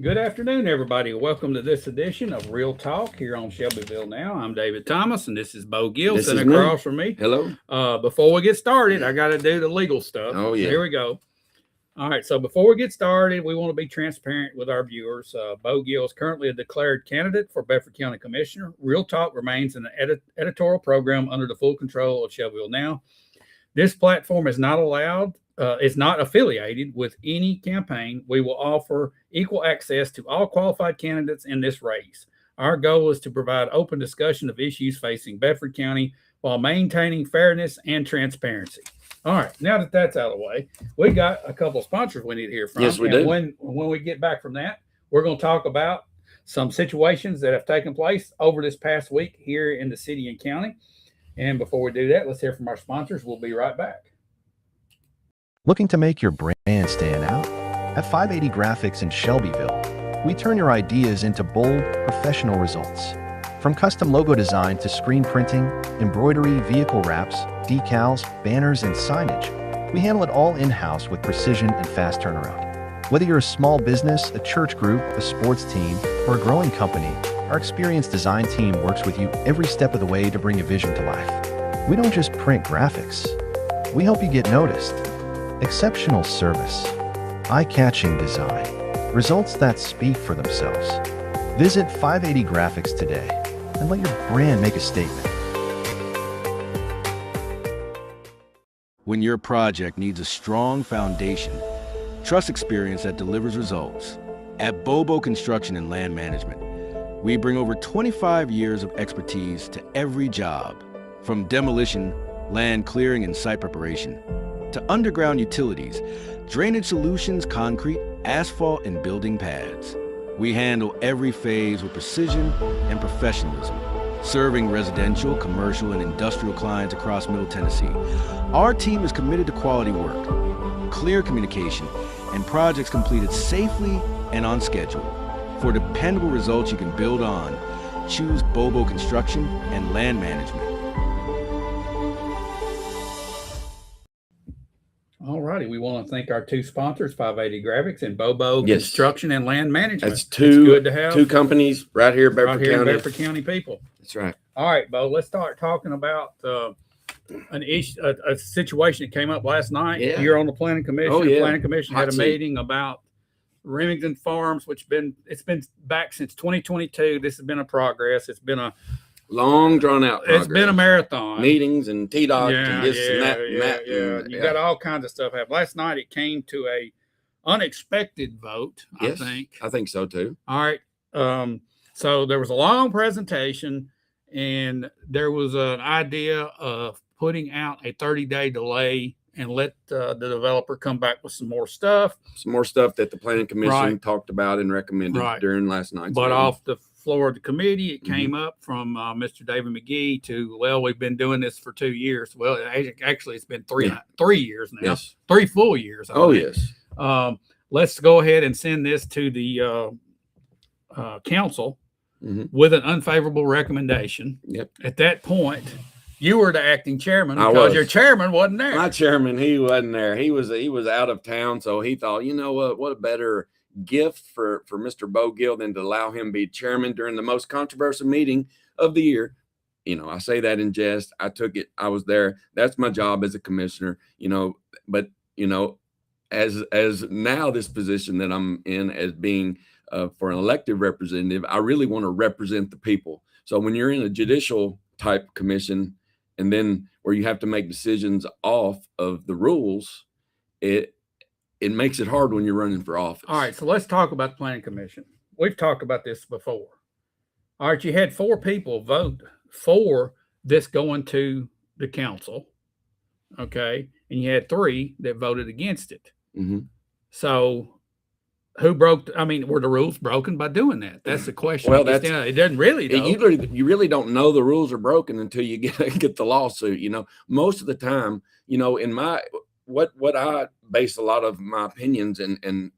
Good afternoon, everybody. Welcome to this edition of Real Talk here on Shelbyville Now. I'm David Thomas, and this is Bo Gill sitting across from me. Hello. Before we get started, I got to do the legal stuff. Oh, yeah. So here we go. All right. So before we get started, we want to be transparent with our viewers. Bo Gill is currently a declared candidate for Bedford County Commissioner. Real Talk remains an editorial program under the full control of Shelbyville Now. This platform is not allowed. Is not affiliated with any campaign. We will offer equal access to all qualified candidates in this race. Our goal is to provide open discussion of issues facing Bedford County while maintaining fairness and transparency. All right, now that that's out of the way, we got a couple of sponsors we need to hear from. Yes, we do. When we get back from that, we're going to talk about some situations that have taken place over this past week here in the city and county. And before we do that, let's hear from our sponsors. We'll be right back. Looking to make your brand stand out? At 580 Graphics in Shelbyville, we turn your ideas into bold, professional results. From custom logo design to screen printing, embroidery, vehicle wraps, decals, banners, and signage, we handle it all in-house with precision and fast turnaround. Whether you're a small business, a church group, a sports team, or a growing company, our experienced design team works with you every step of the way to bring your vision to life. We don't just print graphics. We help you get noticed. Exceptional service, eye-catching design, results that speak for themselves. Visit 580 Graphics today and let your brand make a statement. When your project needs a strong foundation, trust experience that delivers results. At Bobo Construction and Land Management, we bring over 25 years of expertise to every job, from demolition, land clearing, and site preparation, to underground utilities, drainage solutions, concrete, asphalt, and building pads. We handle every phase with precision and professionalism, serving residential, commercial, and industrial clients across Middle Tennessee. Our team is committed to quality work, clear communication, and projects completed safely and on schedule. For dependable results you can build on, choose Bobo Construction and Land Management. All righty. We want to thank our two sponsors, 580 Graphics and Bobo Construction and Land Management. That's two, good to have two companies right here in Bedford County. Bedford County people. That's right. All right, Bo, let's start talking about an issue, a situation that came up last night. Yeah. You're on the Planning Commission. Oh, yeah. The Planning Commission had a Hot seat. meeting about Remington Farms, it's been back since 2022. This has been a progress. It's been a Long drawn out progress. It's been a marathon. Meetings and T-Dot and this and that. And you got all kinds of stuff happen. Last night it came to a unexpected vote, Yes, I I think so too. All right. So there was a long presentation, and there was an idea of putting out a 30-day delay and let the developer come back with some more stuff. Some more stuff that the Planning Commission talked about and recommended during last night's But meeting. off the floor of the committee, it came up from Mr. David McGee to, well, we've been doing this for 2 years. Well, actually, it's been three years now. Yes. 3 full years. Oh, think. yes. Let's go ahead and send this to the council with an unfavorable recommendation. Yep. At that point, you were the acting chairman I because was. your chairman wasn't there. My chairman, he wasn't there. He was out of town, so he thought, you know what a better gift for Mr. Bo Gill than to allow him be chairman during the most controversial meeting of the year. You know, I say that in jest. I took it. I was there. That's my job as a commissioner, but as now this position that I'm in as being for an elected representative, I really want to represent the people. So when you're in a judicial type commission and then where you have to make decisions off of the rules, it makes it hard when you're running for office. All right, so let's talk about the Planning Commission. We've talked about this before. All right, you had 4 people vote for this going to the council, okay? And you had 3 that voted against it. So who broke? Were the rules broken by doing that? That's the question. Well, it doesn't really. You really don't know the rules are broken until you get the lawsuit. Most of the time, in my what I base a lot of my opinions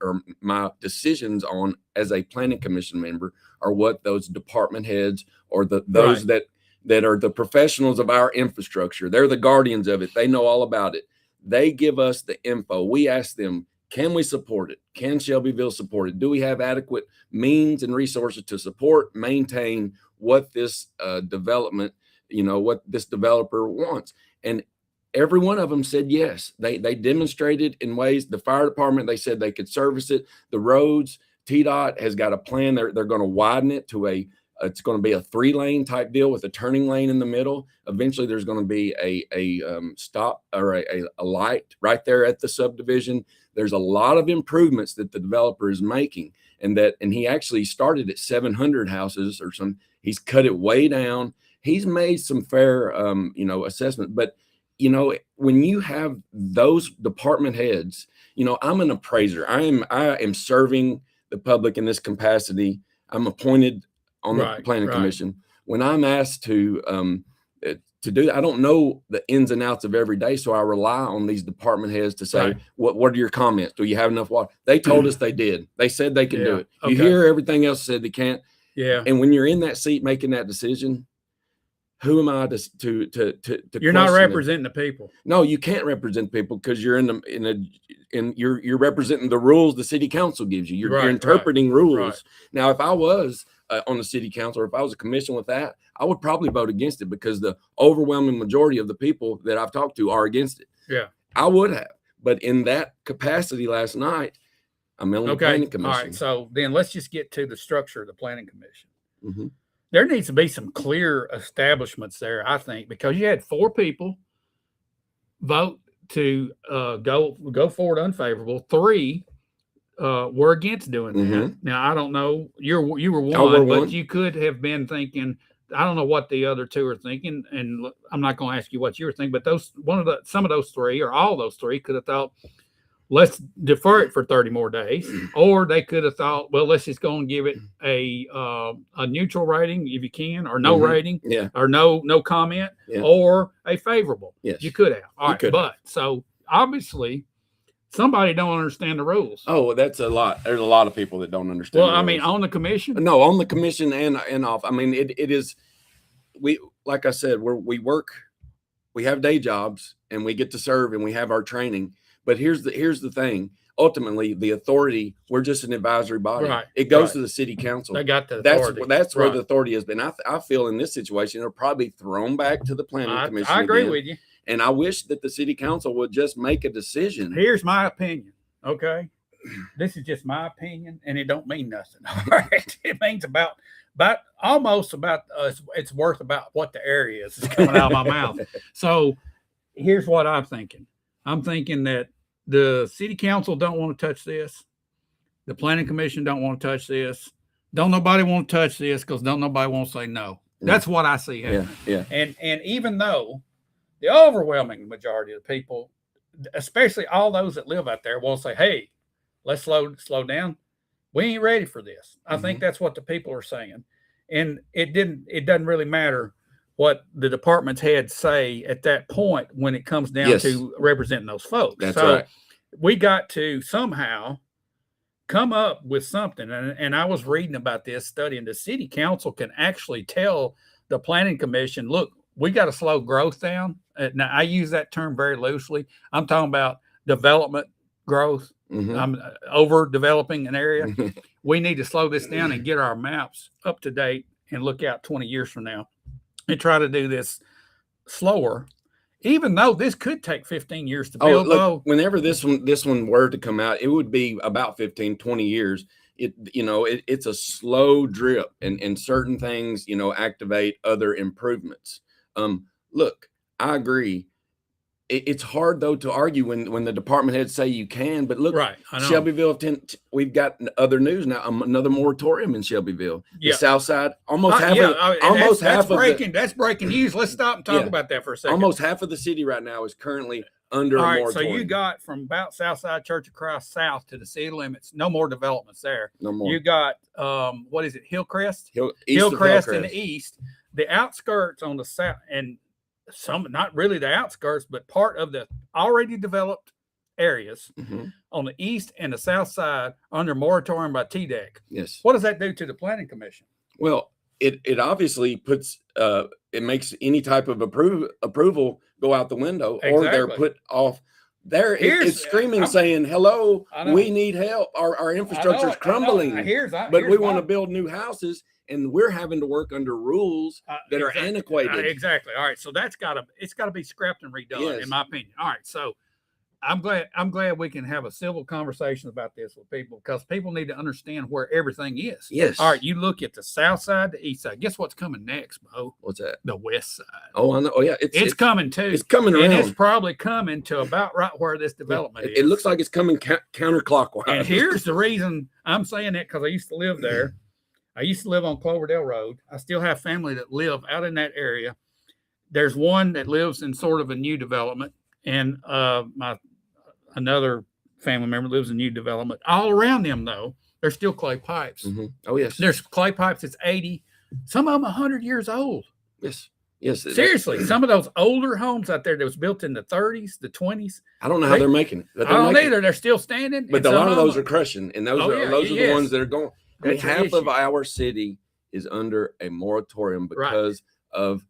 or my decisions on as a planning commission member are what those department heads or those that are the professionals of our infrastructure. They're the guardians of it. They know all about it. They give us the info. We ask them, Can we support it? Can Shelbyville support it? Do we have adequate means and resources to support, maintain what this development, what this developer wants? And every one of them said yes. They demonstrated in ways. The fire department, they said they could service it. The roads, TDOT has got a plan. They're going to widen it to it's going to be a 3-lane type deal with a turning lane in the middle. Eventually, there's going to be a stop or a light right there at the subdivision. There's a lot of improvements that the developer is making, and he actually started at 700 houses or some. He's cut it way down. He's made some fair, assessment. But when you have those department heads, I'm an appraiser. I am serving the public in this capacity. I'm appointed on the planning commission. When I'm asked to do that, I don't know the ins and outs of every day, so I rely on these department heads to say, what are your comments? Do you have enough water? They told us they did. They said they can do it. You hear everything else said they can't. Yeah. And when you're in that seat making that decision, who am I to you're not representing the people? No, you can't represent people because you're you're representing the rules the city council gives you. You're interpreting rules. Now, if I was on the city council, or if I was a commission with that, I would probably vote against it because the overwhelming majority of the people that I've talked to are against it. Yeah, I would have, but in that capacity last night, I'm on the planning commission. All right, so then let's just get to the structure of the planning commission. Mm-hmm. There needs to be some clear establishments there, I think, because you had 4 people vote to go forward unfavorable. 3 were against doing that. Mm-hmm. Now, I don't know. You were one, but you could have been thinking. I don't know what the other 2 are thinking, and I'm not going to ask you what you were thinking. But some of those 3 or all those 3 could have thought, let's defer it for 30 more days, or they could have thought, well, let's just go and give it a neutral rating if you can, or no rating, or no comment, or a favorable. Yes, you could have. All right, but so obviously somebody don't understand the rules. Oh, that's a lot. There's a lot of people that don't understand. Well, I mean, on the commission? No, on the commission and off. I mean, it is. Like I said, we work, we have day jobs, and we get to serve, and we have our training. But here's the thing. Ultimately, the authority, we're just an advisory body. Right. It goes to the city council. They got the authority. That's where the authority has been. I feel in this situation, it'll probably be thrown back to the planning commission. I agree with you. And I wish that the city council would just make a decision. Here's my opinion. Okay. This is just my opinion, and it don't mean nothing. All right. It means almost about it's worth about what the area is coming out of my mouth. So here's what I'm thinking. I'm thinking that the city council don't want to touch this. The planning commission don't want to touch this. Don't nobody want to touch this because don't nobody want to say no. That's what I see happening. Yeah. And even though the overwhelming majority of the people, especially all those that live out there, will say, hey, let's slow down. We ain't ready for this. I think that's what the people are saying. And it doesn't really matter what the department's heads say at that point when it comes down to representing those folks. That's right. We got to somehow come up with something. And I was reading about this, studying. The city council can actually tell the planning commission, look, we got to slow growth down. Now, I use that term very loosely. I'm talking about development growth. I'm overdeveloping an area. We need to slow this down and get our maps up to date and look out 20 years from now and try to do this slower, even though this could take 15 years to build. Look, whenever this one were to come out, it would be about 15, 20 years. It's a slow drip, and certain things, activate other improvements. Look, I agree. It's hard though to argue when the department heads say you can, but look, Shelbyville, we've got other news now. Another moratorium in Shelbyville. The South Side, that's breaking news. Let's stop and talk about that for a second. Almost half of the city right now is currently under a moratorium. So you got from about Southside Church of Christ south to the city limits, no more developments there. No more. You got what is it, Hillcrest? Hillcrest in the east, the outskirts on the south, and some, not really the outskirts, but part of the already developed areas on the east and the south side under moratorium by TDEC. Yes. What does that do to the planning commission? Well, it obviously puts it makes any type of approval go out the window, or they're put off it's screaming, saying, "Hello, I know. we need help. Our infrastructure is crumbling, but we want to build new houses, and we're having to work under rules that are antiquated." Exactly. All right. So it's got to be scrapped and redone, in my opinion. All right. So I'm glad we can have a civil conversation about this with people, because people need to understand where everything is. Yes. All right. You look at the south side, the east side. Guess what's coming next, Bo? What's that? The west side. Oh, I know. Oh, yeah. It's coming too. It's coming around. And it's probably coming to about right where this development is. It looks like it's coming counterclockwise. And here's the reason I'm saying that, because I used to live there. I used to live on Cloverdale Road. I still have family that live out in that area. There's one that lives in sort of a new development, and another family member lives in new development. All around them, though, there's still clay pipes. Mm-hmm. Oh, yes. There's clay pipes that's 80, some of them 100 years old. Yes. Yes. Seriously, some of those older homes out there that was built in the 30s, the 20s. I don't know how they're making it. I don't either. They're still standing. But a lot of those are crushing, and those are the ones that are going. I mean, half of our city is under a moratorium because of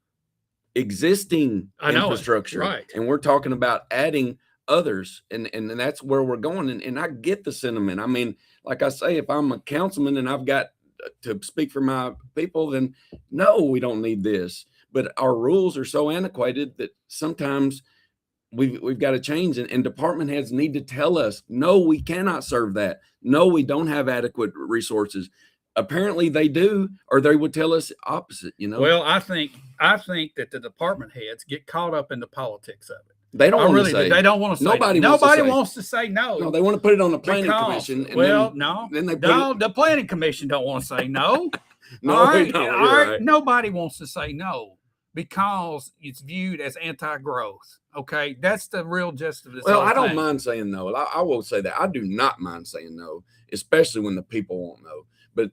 existing infrastructure. Right. And we're talking about adding others, and that's where we're going. And I get the sentiment. I mean, like I say, if I'm a councilman and I've got to speak for my people, then no, we don't need this. But our rules are so antiquated that sometimes we've got to change, and department heads need to tell us, no, we cannot serve that. No, we don't have adequate resources. Apparently they do, or they would tell us opposite, Well, I think that the department heads get caught up in the politics of it. They don't want to say. They don't want to say. Nobody wants to say no. No, they want to put it on the planning commission. And the planning commission don't want to say no. No, all right, no, all right. Right. Nobody wants to say no, because it's viewed as anti-growth. Okay, that's the real gist of this. Well, I don't mind saying no. I will say that I do not mind saying no, especially when the people won't know. But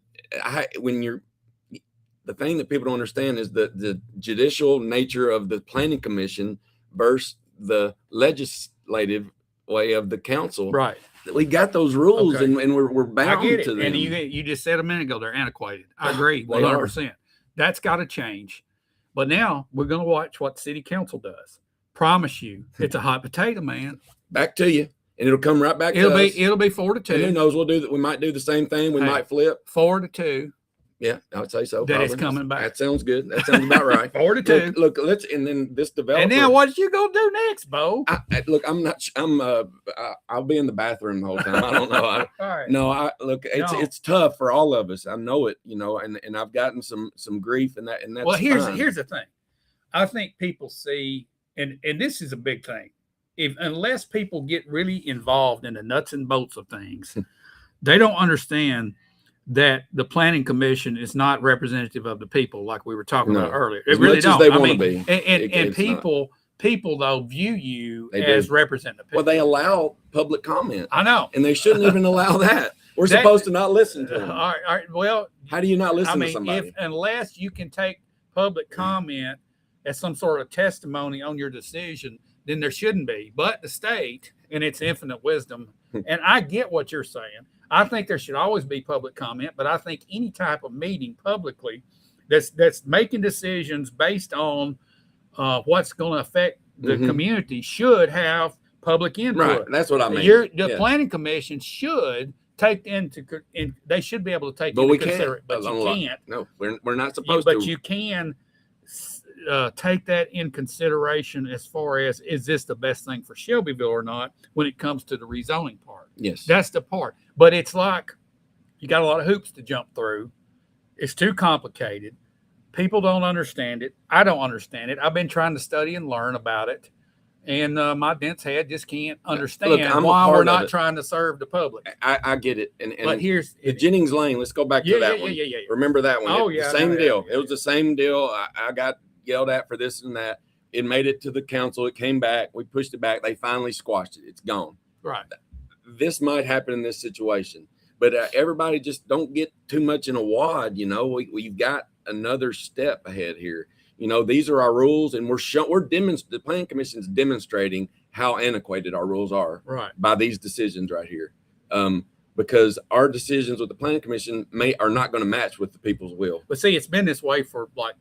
the thing that people don't understand is the judicial nature of the planning commission versus the legislative way of the council. Right. We got those rules, and we're bound to them. And you just said a minute ago they're antiquated. I agree, 100%. That's got to change. But now we're going to watch what city council does. Promise you, it's a hot potato, man. Back to you, and it'll come right back to us. It'll be 4-2. And who knows? We might do the same thing. We might flip 4-2. Yeah, I would say so. That it's coming back. That sounds good. That sounds about right. 4-2. Look, and then this developer. And now what you gonna do next, Bo? I'll be in the bathroom the whole time. I don't know. All right. No, it's tough for all of us. I know it, and I've gotten some grief and that's well, here's the thing. I think people see, and this is a big thing. Unless people get really involved in the nuts and bolts of things, they don't understand that the planning commission is not representative of the people, like we were talking about earlier. It really don't. They want to be. And people though view you as representative. Well, they allow public comment. I know, and they shouldn't even allow that. We're supposed to not listen to them. All right. Well, how do you not listen to somebody? Unless you can take public comment as some sort of testimony on your decision, then there shouldn't be. But the state, in its infinite wisdom, and I get what you're saying, I think there should always be public comment, but I think any type of meeting publicly that's making decisions based on what's going to affect the community should have public input. Right, that's what I mean. The planning commission should take they should be able to take into consideration, but you can't. No, we're not supposed to. But you can take that in consideration as far as, is this the best thing for Shelbyville or not when it comes to the rezoning part. Yes. That's the part. But it's like you got a lot of hoops to jump through. It's too complicated. People don't understand it. I don't understand it. I've been trying to study and learn about it. And my dense head just can't understand why we're not trying to serve the public. I get it. But here's the Jennings Lane. Let's go back to that one. Yeah. Remember that one? Oh, the same deal. It was the same deal. I got yelled at for this and that. It made it to the council. It came back. We pushed it back. They finally squashed it. It's gone. Right. This might happen in this situation, but everybody just don't get too much in a wad. We've got another step ahead here. These are our rules, and the planning commission is demonstrating how antiquated our rules are by these decisions right here. Because our decisions with the planning commission are not going to match with the people's will. But see, it's been this way for like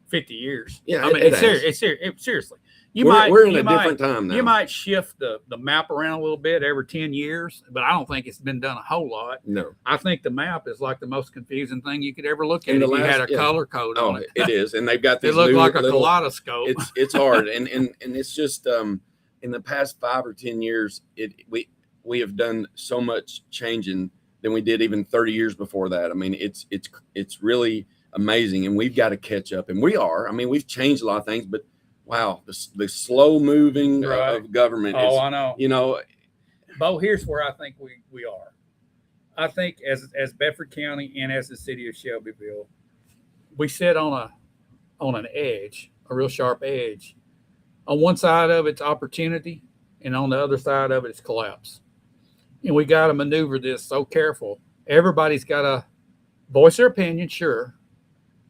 50 years. Yeah, I mean, it it's has. serious. Seriously. We're in a different time now. You might shift the map around a little bit every 10 years, but I don't think it's been done a whole lot. No. I think the map is like the most confusing thing you could ever look at In if the you had last- a color code on it. It is. And they've got these It looked new like a little, kaleidoscope. it's hard. And it's just in the past 5 or 10 years, we have done so much changing than we did even 30 years before that. I mean, it's really amazing, and we've got to catch up. And we are. I mean, we've changed a lot of things, but wow, the slow moving Right. of government Oh, is, I know. you know, Bo, here's where I think we are. I think as Bedford County and as the city of Shelbyville, we sit on an edge, a real sharp edge. On one side of it's opportunity, and on the other side of it's collapse. And we got to maneuver this so careful. Everybody's got to voice their opinion, sure.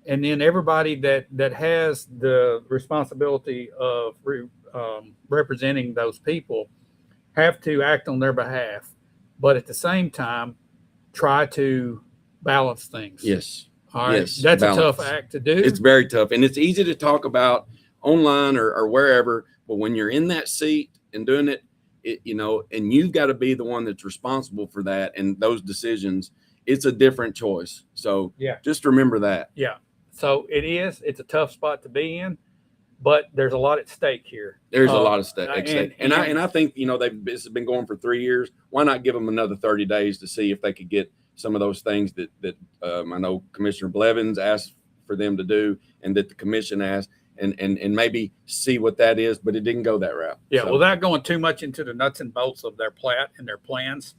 And then everybody that has the responsibility of representing those people have to act on their behalf, but at the same time, try to balance things. yes. All right. Yes, That's balance. a tough act to do. It's very tough, and it's easy to talk about online or wherever, but when you're in that seat and doing it, and you've got to be the one that's responsible for that and those decisions, it's a different choice. So Yeah. just remember that. Yeah. So it's a tough spot to be in, but there's a lot at stake here. There's a lot of stake. and I think, this has been going for 3 years. Why not give them another 30 days to see if they could get some of those things that I know Commissioner Blevins asked for them to do and that the commission asked, and maybe see what that is, but it didn't go that route. Yeah, So, without going too much into the nuts and bolts of their plat and their plans,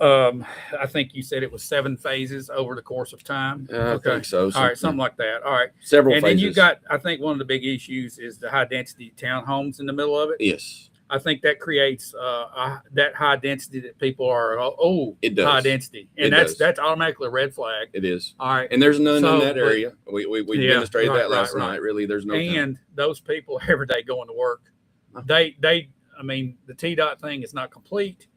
I think you said it was 7 phases over the course of time. I think so. All right, something like that. All right. Several And phases. then you got, I think one of the big issues is the high density townhomes in the middle of it. Yes. I think that creates that high density that people are, It does. high density. And It does. that's automatically a red flag. It is. All right. And there's none So, in that but- area. We Yeah, demonstrated right, that last right, night. right. Really, there's no time. And those people every day going to work, I mean, the TDOT thing is not complete.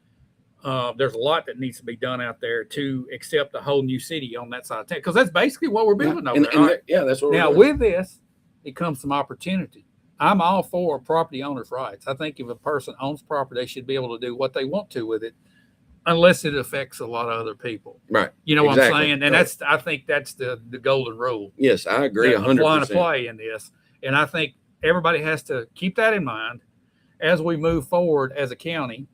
There's a lot that needs to be done out there to accept a whole new city on that side of town, because that's basically what we're building over there. All right? That's what Now, we're doing. with this, it comes some opportunity. I'm all for property owners' rights. I think if a person owns property, they should be able to do what they want to with it, unless it affects a lot of other people. Right. You know what Exactly. I'm saying? And Right. I think that's the golden rule. Yes, I agree. Apply to 100%. play in this. And I think everybody has to keep that in mind as we move forward as a county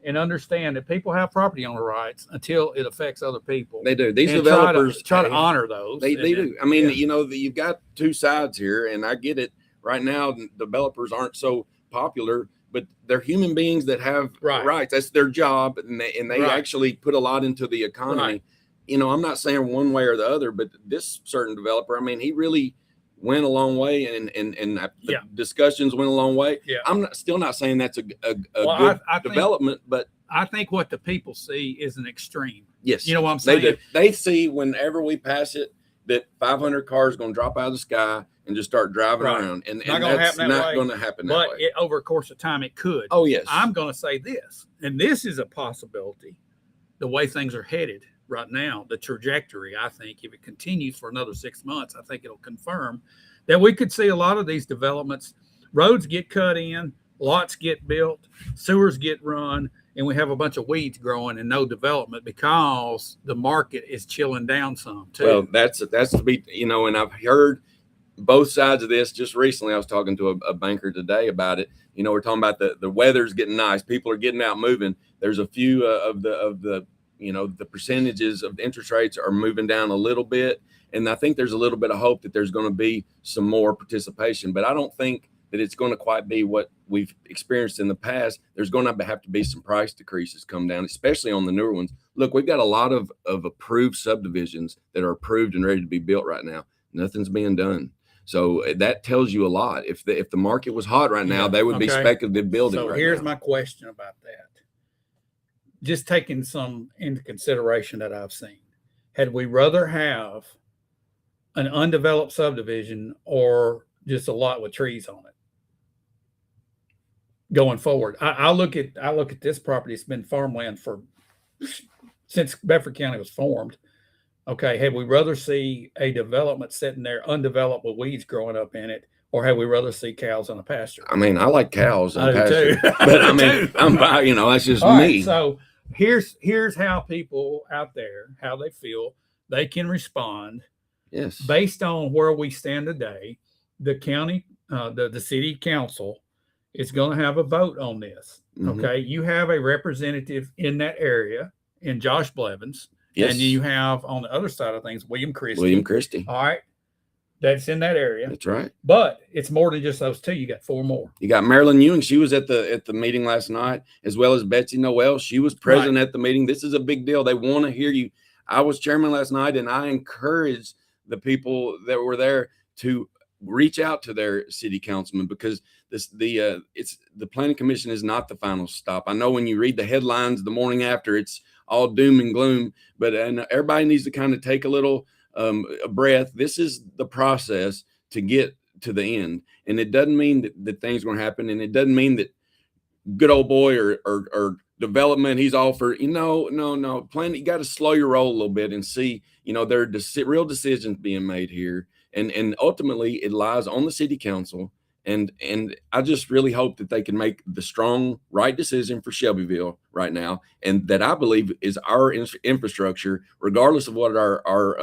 and understand that people have property owner rights until it affects other people. They do. These And developers try to honor those. They And do. I mean, yeah. you've got two sides here, and I get it. Right now, developers aren't so popular, but they're human beings that have Right. rights. That's their job, and they Right. actually put a lot into the economy. Right. I'm not saying one way or the other, but this certain developer, I mean, he really went a long way, and the Yeah. discussions went a long way. Yeah. I'm still not saying that's a Well, good I think- development, but I think what the people see is an extreme. yes, You know what I'm they saying? do. They see whenever we pass it that 500 cars going to drop out of the sky and just start driving Right. around, and Not gonna that's happen that not way, going to happen that But way. over a course of time, it could. Oh yes, I'm going to say this, and this is a possibility. The way things are headed right now, the trajectory, I think, if it continues for another 6 months, I think it'll confirm that we could see a lot of these developments. Roads get cut in, lots get built, sewers get run, and we have a bunch of weeds growing and no development because the market is chilling down some too. well, that's to be, and I've heard both sides of this. Just recently, I was talking to a banker today about it. We're talking about the weather's getting nice, people are getting out moving. There's a few of the the percentages of the interest rates are moving down a little bit, and I think there's a little bit of hope that there's going to be some more participation, but I don't think that it's going to quite be what we've experienced in the past. There's going to have to be some price decreases come down, especially on the newer ones. Look, we've got a lot of approved subdivisions that are approved and ready to be built right now. Nothing's being done. So that tells you a lot. If the market was hot right now, Yeah, they would be okay. speculative building So right here's now. my question about that. Just taking some into consideration that I've seen. Had we rather have an undeveloped subdivision or just a lot with trees on it going forward? I look at this property. It's been farmland since Bedford County was formed. Okay, had we rather see a development sitting there undeveloped with weeds growing up in it, or had we rather see cows in a pasture? I mean, I like cows I and do too. pasture, but I mean, you know, that's just All right, me. so here's how people out there, how they feel. They can respond Yes. based on where we stand today. The county, the city council is going to have a vote on this. Mhm. Okay, you have a representative in that area in Josh Blevins. Yes. And you have on the other side of things, William Christie. William Christie. All right. That's in that area. That's right. But it's more than just those two. You got four more. You got Marilyn Ewing. She was at the meeting last night, as well as Betsy Noel. She was present at the meeting. This is a big deal. They want to hear you. I was chairman last night, and I encouraged the people that were there to reach out to their city councilman, because the planning commission is not the final stop. I know when you read the headlines the morning after, it's all doom and gloom, but everybody needs to kind of take a little a breath. This is the process to get to the end, and it doesn't mean that things are going to happen, and it doesn't mean that good old boy or development, he's all for, no plan. You got to slow your roll a little bit and see, there are real decisions being made here, and ultimately it lies on the city council. And I just really hope that they can make the strong, right decision for Shelbyville right now, and that I believe is our infrastructure, regardless of what our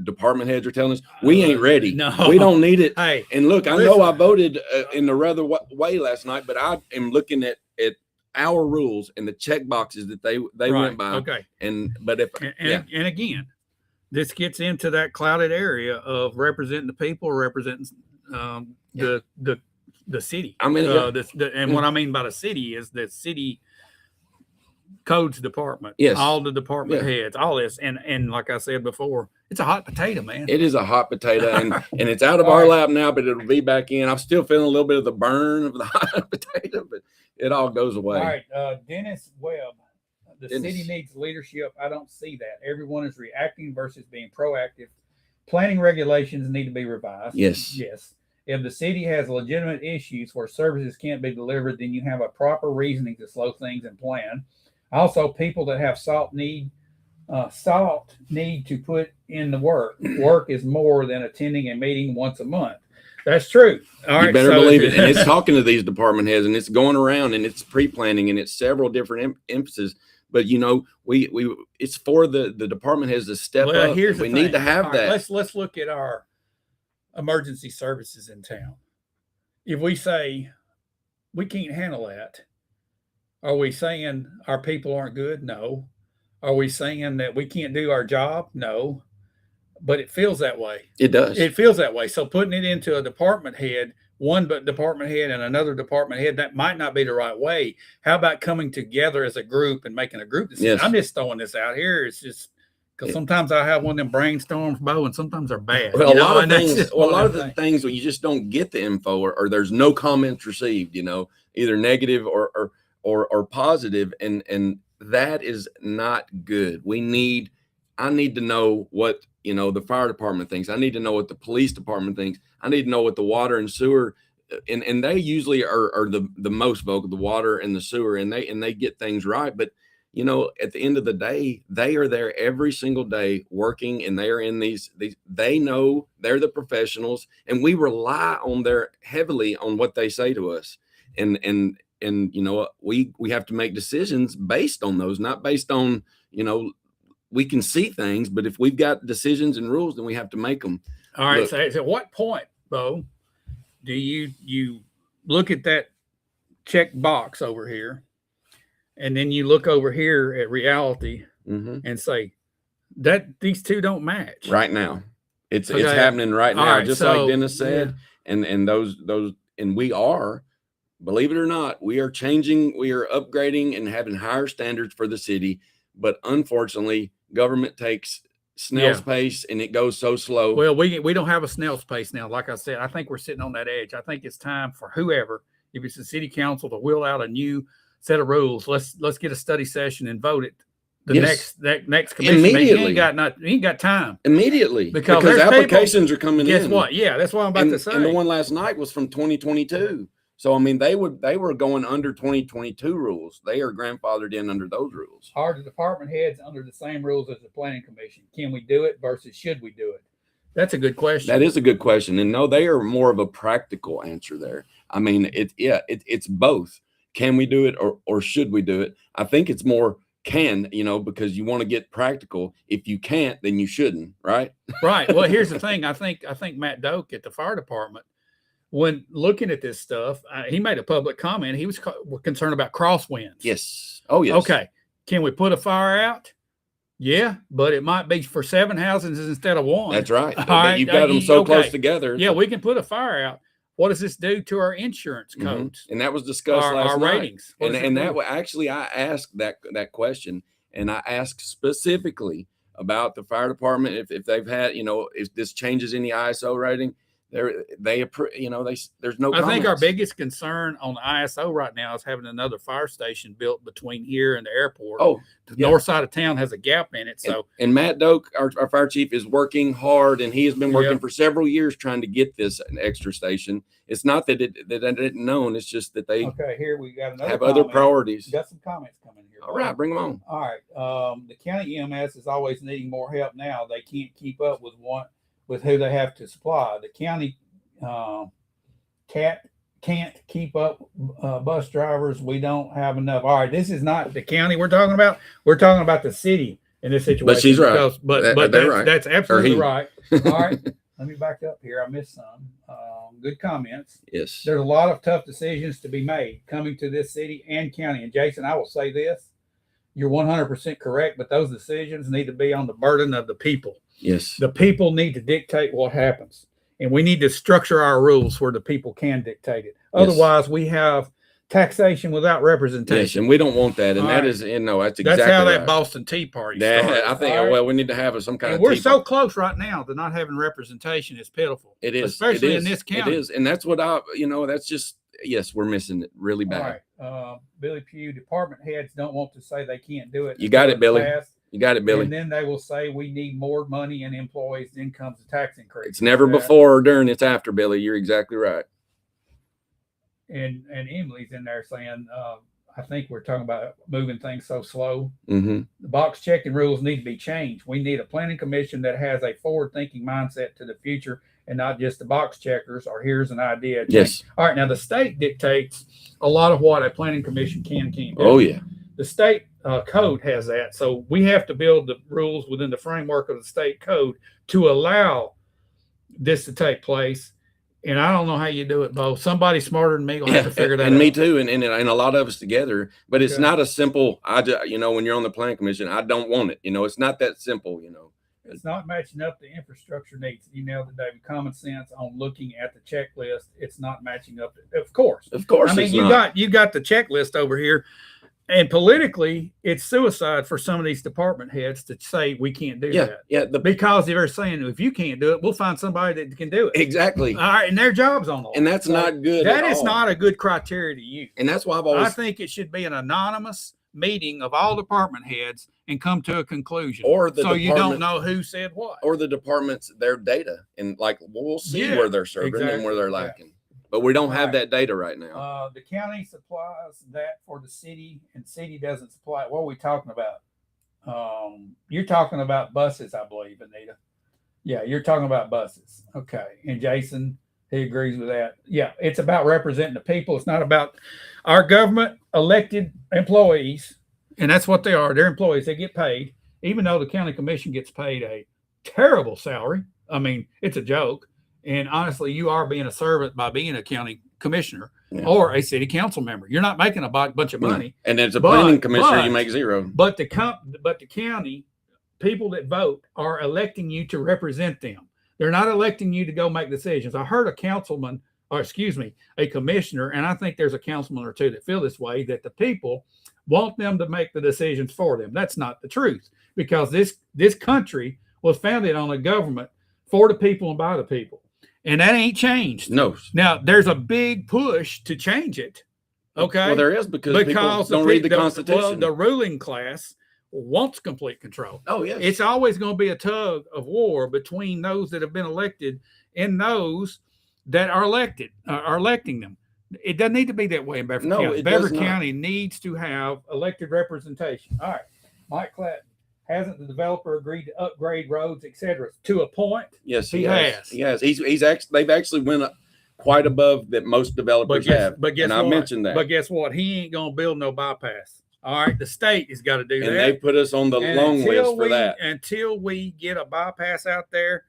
department heads are telling us. We ain't ready. No, we don't need it. Hey, and look, I know I voted in the rather way last night, but I am looking at our rules and the check boxes that they went by. Okay. But and again, this gets into that clouded area of representing the people, representing the city. I mean, and what I mean by the city is the city codes department. Yes, all the department heads, all this, and like I said before, it's a hot potato, man. It is a hot potato, and it's out of our lap now, but it'll be back in. I'm still feeling a little bit of the burn of the hot potato, but it all goes away. All right, Dennis Webb. The city needs leadership. I don't see that. Everyone is reacting versus being proactive. Planning regulations need to be revised. Yes. If the city has legitimate issues where services can't be delivered, then you have a proper reasoning to slow things and plan. Also, people that have salt need to put in the work. Work is more than attending a meeting once a month. That's true. All right, you better believe it. And it's talking to these department heads, and it's going around, and it's pre-planning, and it's several different emphases. But we it's for the department heads to step up. We need to have that. Let's look at our emergency services in town. If we say we can't handle that, are we saying our people aren't good? No. Are we saying that we can't do our job? No. But it feels that way. It does. It feels that way. So putting it into a department head, one department head and another department head, that might not be the right way. How about coming together as a group and making a group decision? Yes. I'm just throwing this out here. It's just because sometimes I have one of them brainstorms, Bo, and sometimes they're bad. Well, a lot of the things where you just don't get the info, or there's no comments received, either negative or positive, and that is not good. I need to know what the fire department thinks. I need to know what the police department thinks. I need to know what the water and sewer, and they usually are the most vocal, the water and the sewer, and they get things right. But at the end of the day, they are there every single day working, and they are in these they know, they're the professionals, and we rely on heavily on what they say to us. And we have to make decisions based on those, not based on, we can see things, but if we've got decisions and rules, then we have to make them. All right. So at what point, Bo, do you look at that check box over here, and then you look over here at reality and say that these two don't match right now? It's happening right now, right, just like Dennis said. Yeah. And those, and we are, believe it or not, we are changing, we are upgrading and having higher standards for the city. But unfortunately, government takes snail's pace, and it goes so slow. Well, we don't have a snail's pace now. Like I said, I think we're sitting on that edge. I think it's time for whoever, if it's the city council, to wheel out a new set of rules. Let's get a study session and vote it. Next commission immediately. He ain't got time immediately because applications are coming in. Guess what? Yeah, that's what I'm about to say. And the one last night was from 2022. So I mean, they were going under 2022 rules. They are grandfathered in under those rules. Are the department heads under the same rules as the planning commission? Can we do it versus should we do it? That's a good question. That is a good question. And no, they are more of a practical answer there. I mean, it's both. Can we do it or should we do it? I think it's more can, because you want to get practical. If you can't, then you shouldn't, right? Right. Well, here's the thing. I think Matt Doak at the fire department, when looking at this stuff, he made a public comment. He was concerned about crosswinds. Yes. Oh, yes. Okay. Can we put a fire out? Yeah, but it might be for 7 houses instead of 1. That's right. All right. You've got them so close together. Yeah, we can put a fire out. What does this do to our insurance codes? And that was discussed last our night. Ratings. And that actually, I asked that question, and I asked specifically about the fire department if they've had, if this changes any ISO rating. There's no. I think our biggest concern on the ISO right now is having another fire station built between here and the airport. Oh, the north side of town has a gap in it. So and Matt Doak, our fire chief, is working hard, and he has been working for several years trying to get this an extra station. It's not that it didn't known. It's just that they here we got another have other priorities. We got some comments coming here. All right, bring them on. All right, the county EMS is always needing more help now. They can't keep up with who they have to supply. The county can't keep up bus drivers. We don't have enough. All right, this is not the county we're talking about. We're talking about the city in this situation. But she's right. That's absolutely right. All right, let me back up here. I missed some. Good comments. Yes. There's a lot of tough decisions to be made coming to this city and county. And Jason, I will say this. You're 100% correct, but those decisions need to be on the burden of the people. Yes. The people need to dictate what happens. And we need to structure our rules where the people can dictate it. Otherwise, we have taxation without representation. Yes, and we don't want that. And that's exactly how that right. Boston Tea Party started. I think, we need to have some kind of we're so close right now to not having representation. It's pitiful. It is. Especially in this county. It is. And that's what that's just, yes, we're missing it really bad. All right. Billy Pugh, department heads don't want to say they can't do it. You got it, Billy. You got it, Billy. And then they will say we need more money and employees. Then comes the tax increase. It's never before or during. It's after, Billy. You're exactly right. And Emily's in there saying, I think we're talking about moving things so slow. Mm-hmm. The box checking rules need to be changed. We need a planning commission that has a forward-thinking mindset to the future and not just the box checkers or here's an idea. Yes. All right. Now, the state dictates a lot of what a planning commission can't do. Oh, yeah. The state code has that. So we have to build the rules within the framework of the state code to allow this to take place. And I don't know how you do it, Bo. Somebody smarter than me will have to figure that out. And me too, and a lot of us together. But it's not a simple. When you're on the planning commission, I don't want it. It's not that simple. It's not matching up to infrastructure needs. You nailed it, David. Common sense on looking at the checklist. It's not matching up. Of course. I mean, you got the checklist over here. And politically, it's suicide for some of these department heads to say we can't do that. Yeah, because they're saying if you can't do it, we'll find somebody that can do it. Exactly. All right, and their job's on the line. And that's not good. That is not a good criteria to use. And that's why I think it should be an anonymous meeting of all department heads and come to a conclusion. So you don't know who said what. Or the departments, their data, and we'll see where they're serving and where they're lacking. But we don't have that data right now. The county supplies that for the city, and city doesn't supply it. What are we talking about? You're talking about buses, I believe, Anita. Yeah, you're talking about buses. Okay. And Jason, he agrees with that. Yeah, it's about representing the people. It's not about our government elected employees, and that's what they are. They're employees. They get paid, even though the county commission gets paid a terrible salary. I mean, it's a joke. And honestly, you are being a servant by being a county commissioner or a city council member. You're not making a bunch of money. And as a planning commissioner, you make zero. But the county people that vote are electing you to represent them. They're not electing you to go make decisions. I heard a commissioner, and I think there's a councilman or two that feel this way, that the people want them to make the decisions for them. That's not the truth, because this country was founded on a government for the people and by the people. And that ain't changed. No. Now, there's a big push to change it. Okay. Well, there is because people don't read the Constitution. Well, the ruling class wants complete control. Oh, yes. It's always going to be a tug of war between those that have been elected and those that are electing them. It doesn't need to be that way in Bedford No, County. it Bedford does not. County needs to have elected representation. All right. Mike Clatton, hasn't the developer agreed to upgrade roads, etc. to a point? Yes, He he has. has. He has. He's actually, they've actually went up quite above that most developers have. But guess and what? I mentioned that. But guess what? He ain't gonna build no bypass. All right, the state has got to do And that. they put us on the And long list for that. Until we get a bypass out there,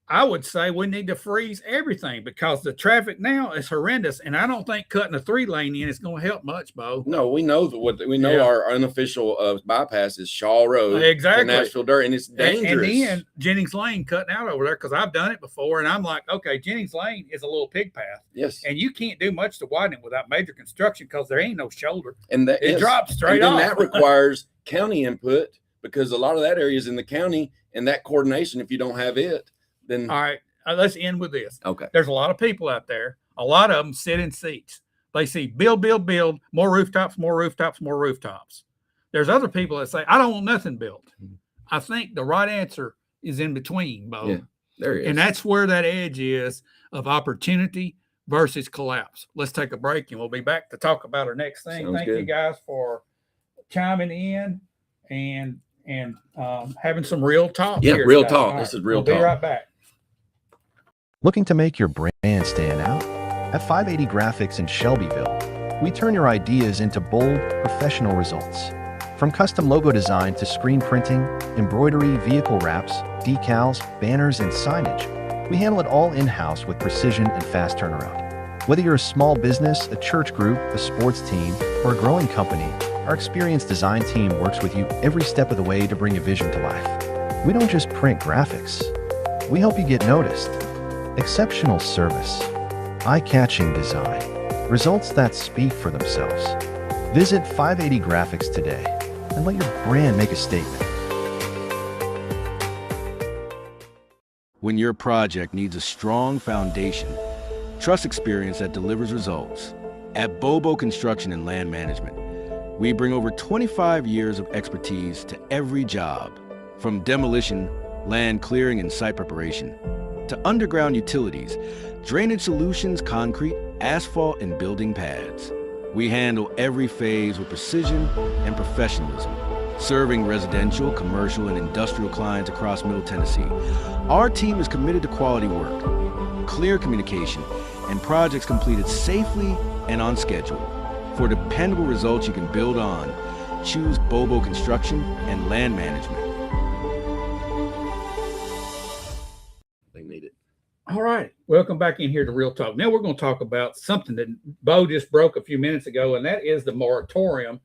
I would say we need to freeze everything because the traffic now is horrendous. And I don't think cutting a 3-lane in is going to help much, Bo. No, we know our unofficial bypass is Shaw Road, exactly, to Nashville Dirt, and it's dangerous. And then Jennings Lane cutting out over there because I've done it before, and I'm like, okay, Jennings Lane is a little pig path. Yes, and you can't do much to widen it without major construction because there ain't no shoulder, and it drops straight off. And that requires county input because a lot of that area is in the county, and that coordination, if you don't have it, then all right. Let's end with this. Okay. There's a lot of people out there. A lot of them sit in seats. They see build, more rooftops, more rooftops, more rooftops. There's other people that say, I don't want nothing built. I think the right answer is in between, Bo. Yeah, there is. And that's where that edge is of opportunity versus collapse. Let's take a break and we'll be back to talk about our next thing. Sounds Thank good. you guys for chiming in and having some real talk. Yeah, here real today. talk. All This right, is real we'll talk. be right back. Looking to make your brand stand out? At 580 Graphics in Shelbyville, we turn your ideas into bold, professional results. From custom logo design to screen printing, embroidery, vehicle wraps, decals, banners, and signage, we handle it all in-house with precision and fast turnaround. Whether you're a small business, a church group, a sports team, or a growing company, our experienced design team works with you every step of the way to bring your vision to life. We don't just print graphics. We help you get noticed. Exceptional service, eye-catching design, results that speak for themselves. Visit 580 Graphics today and let your brand make a statement. When your project needs a strong foundation, trust experience that delivers results. At Bobo Construction and Land Management, we bring over 25 years of expertise to every job, from demolition, land clearing, and site preparation, to underground utilities, drainage solutions, concrete, asphalt, and building pads. We handle every phase with precision and professionalism, serving residential, commercial, and industrial clients across Middle Tennessee. Our team is committed to quality work, clear communication, and projects completed safely and on schedule. For dependable results you can build on, choose Bobo Construction and Land Management. All right. Welcome back in here to Real Talk. Now we're going to talk about something that Bo just broke a few minutes ago, and that is the moratorium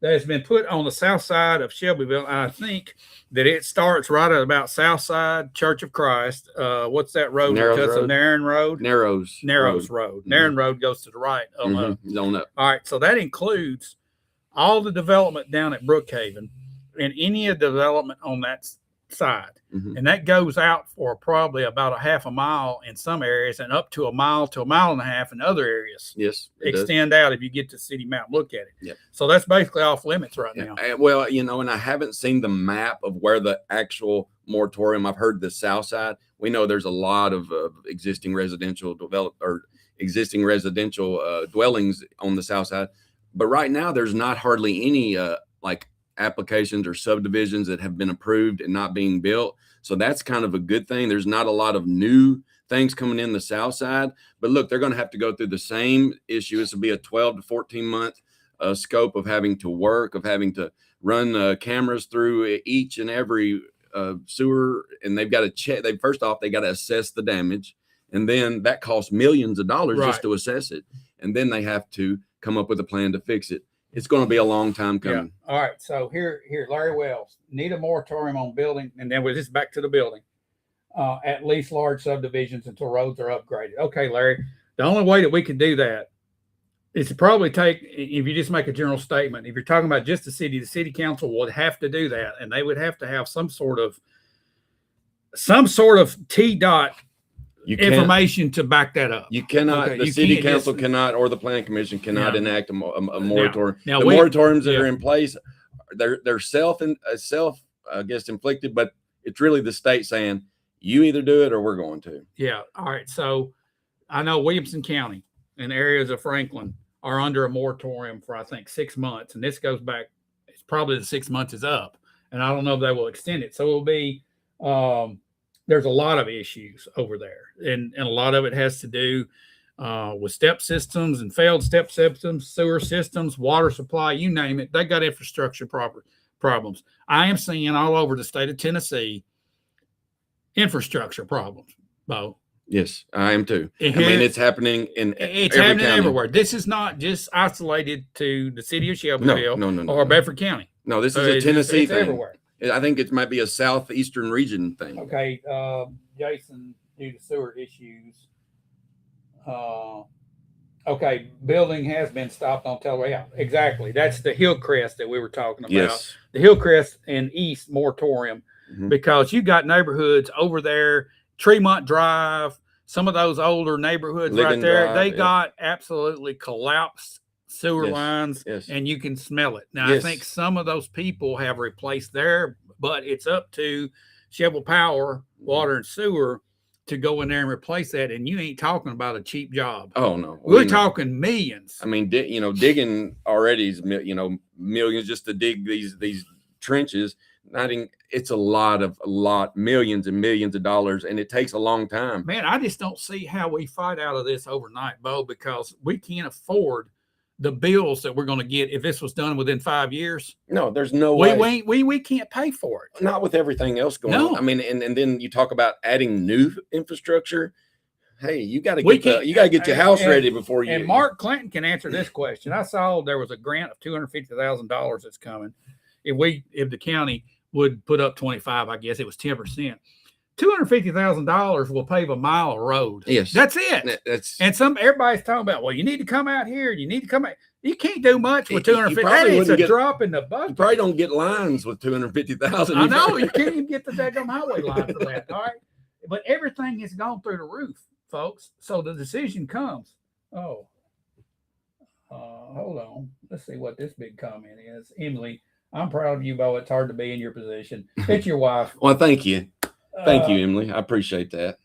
that has been put on the south side of Shelbyville. And I think that it starts right at about South Side Church of Christ. What's that road? Narrows Road. Narrows Road. Mm-hmm. Narrows Road goes to the right. On up. All right. So that includes all the development down at Brookhaven and any development on that side. Mm-hmm. And that goes out for probably about a half a mile in some areas and up to a mile and a half in other areas. Yes. Extend out if you get to City Map, look at it. Yep. So that's basically off limits right now. Well, and I haven't seen the map of where the actual moratorium. I've heard the south side. We know there's a lot of existing residential dwellings on the south side, but right now there's not hardly any applications or subdivisions that have been approved and not being built. So that's kind of a good thing. There's not a lot of new things coming in the south side, but look, they're going to have to go through the same issue. This will be a 12 to 14 month scope of having to run cameras through each and every sewer. And they've got to check. First off, they got to assess the damage. And then that costs millions of dollars just to assess it. And then they have to come up with a plan to fix it. It's going to be a long time coming. Yeah. All right. So here, Larry Wells, need a moratorium on building. And then we're just back to the building, at least large subdivisions until roads are upgraded. Okay, Larry, the only way that we could do that is to probably take, if you just make a general statement, if you're talking about just the city council would have to do that. And they would have to have some sort of T-dot information to back that up. You cannot, the city council cannot, or the planning commission cannot enact a moratorium. Now the moratoriums that are in place, they're self inflicted, but it's really the state saying, you either do it or we're going to. Yeah. All right. So I know Williamson County, and areas of Franklin are under a moratorium for, I think, 6 months. And this goes back, it's probably the 6 months is up. And I don't know if they will extend it. So it'll be, there's a lot of issues over there. And a lot of it has to do with step systems and failed step systems, sewer systems, water supply, you name it. They got infrastructure problems. I am seeing all over the state of Tennessee infrastructure problems, Bo. Yes, I am too. I mean, it's happening it's happening everywhere. This is not just isolated to the city of Shelbyville or Bedford County. No, this is a Tennessee thing. Everywhere. I think it might be a southeastern region thing. Okay, Jason, due to sewer issues. Okay, building has been stopped on Telluride. Yeah, exactly. That's the Hillcrest that we were talking about. Yes. The Hillcrest and East moratorium, because you got neighborhoods over there, Tremont Drive, some of those older neighborhoods right there, Drive, they got absolutely collapsed sewer lines, and you can smell it. Now, I think some of those people have replaced there, but it's up to Shelbyville Power, Water and Sewer to go in there and replace that. And you ain't talking about a cheap job. Oh, no. We're talking millions. I mean, digging already is, millions just to dig these trenches. It's a lot, millions and millions of dollars, and it takes a long time. Man, I just don't see how we fight out of this overnight, Bo, because we can't afford the bills that we're going to get if this was done within 5 years. No, there's no way. We can't pay for it. Not with everything else going on. I mean, and then you talk about adding new infrastructure. Hey, you got to get your house ready before you. And Mark Clinton can answer this question. I saw there was a grant of $250,000 that's coming. If the county would put up 25, I guess it was 10%. $250,000 will pave a mile of road. Yes, that's it. Everybody's talking about, well, you need to come out here. You need to come out. You can't do much with $250,000. It's a drop in the bucket. You probably don't get lines with $250,000. I know you can't even get the daggone highway line for that. All right, but everything has gone through the roof, folks. So the decision comes. Hold on. Let's see what this big comment is. Emily, I'm proud of you, Bo. It's hard to be in your position. It's your wife. Well, thank you. Thank you, Emily. I appreciate that.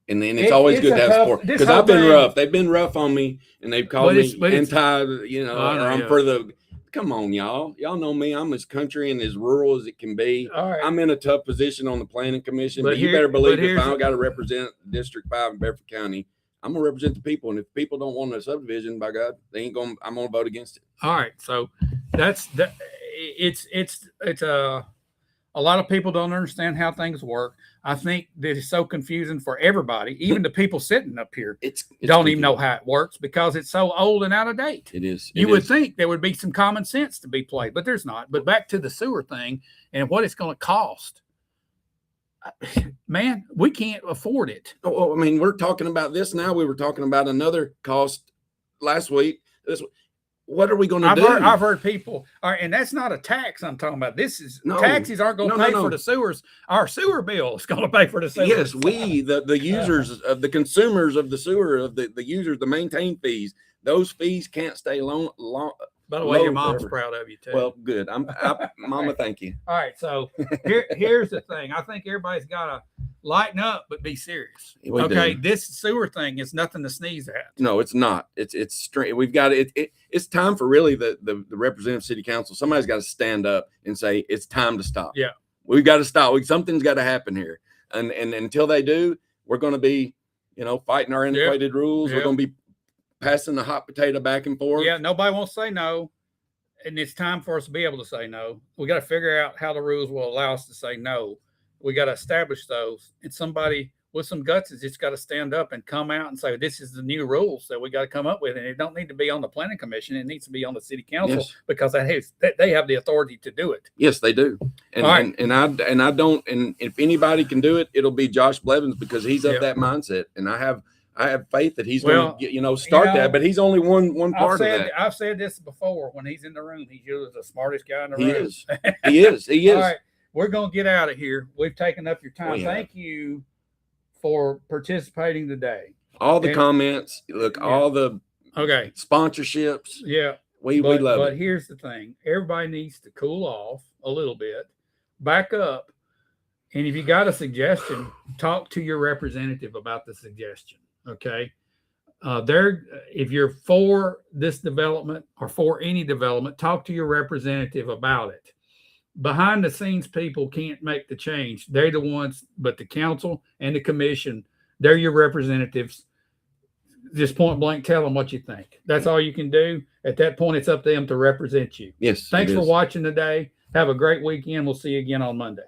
And then it's always good to have support, because I've been rough. They've been rough on me, and they've called me anti, I'm for the, come on, y'all. Y'all know me. I'm as country and as rural as it can be. Right. I'm in a tough position on the planning commission, but you better believe if I got to represent District 5 in Bedford County, I'm going to represent the people. And if people don't want a subdivision, by God, I'm going to vote against it. All right. So it's a lot of people don't understand how things work. I think that it's so confusing for everybody, even the people sitting up here. It's don't even know how it works because it's so old and out of date. It is. You would think there would be some common sense to be played, but there's not. But back to the sewer thing and what it's going to cost. Man, we can't afford it. Oh, I mean, we're talking about this now. We were talking about another cost last week. What are we going to do? I've heard people, and that's not a tax I'm talking about. This is taxes aren't going to pay for the sewers. Our sewer bill is going to pay for the sewers. Yes, the users of the consumers of the sewer, of the users, the maintain fees, those fees can't stay long. By the way, your mom's proud of you too. Well, good. Mama, thank you. All right, so here's the thing. I think everybody's got to lighten up, but be serious. Okay, this sewer thing is nothing to sneeze at. No, it's not. It's straight. We've got it. It's time for really the representative city council. Somebody's got to stand up and say it's time to stop. Yeah, we've got to stop. Something's got to happen here, and until they do, we're going to be, fighting our antiquated rules. We're going to be passing the hot potato back and forth. Yeah, nobody wants to say no. And it's time for us to be able to say no. We got to figure out how the rules will allow us to say no. We got to establish those. And somebody with some guts is just got to stand up and come out and say, this is the new rules that we got to come up with. And it don't need to be on the planning commission. It needs to be on the city council because they have the authority to do it. Yes, they do. And I don't, and if anybody can do it, it'll be Josh Blevins because he's of that mindset. And I have faith that he's going to start that, but he's only one part of that. I've said this before. When he's in the room, he's usually the smartest guy in the room. He is. All right, we're going to get out of here. We've taken up your time. Thank you for participating today. All the comments, all the sponsorships. Yeah, we love it. But here's the thing: everybody needs to cool off a little bit, back up, and if you got a suggestion, talk to your representative about the suggestion. Okay. If you're for this development or for any development, talk to your representative about it. Behind the scenes people can't make the change. They're the ones, but the council and the commission, they're your representatives. Just point blank, tell them what you think. That's all you can do. At that point, it's up to them to represent you. Yes. Thanks for watching today. Have a great weekend. We'll see you again on Monday.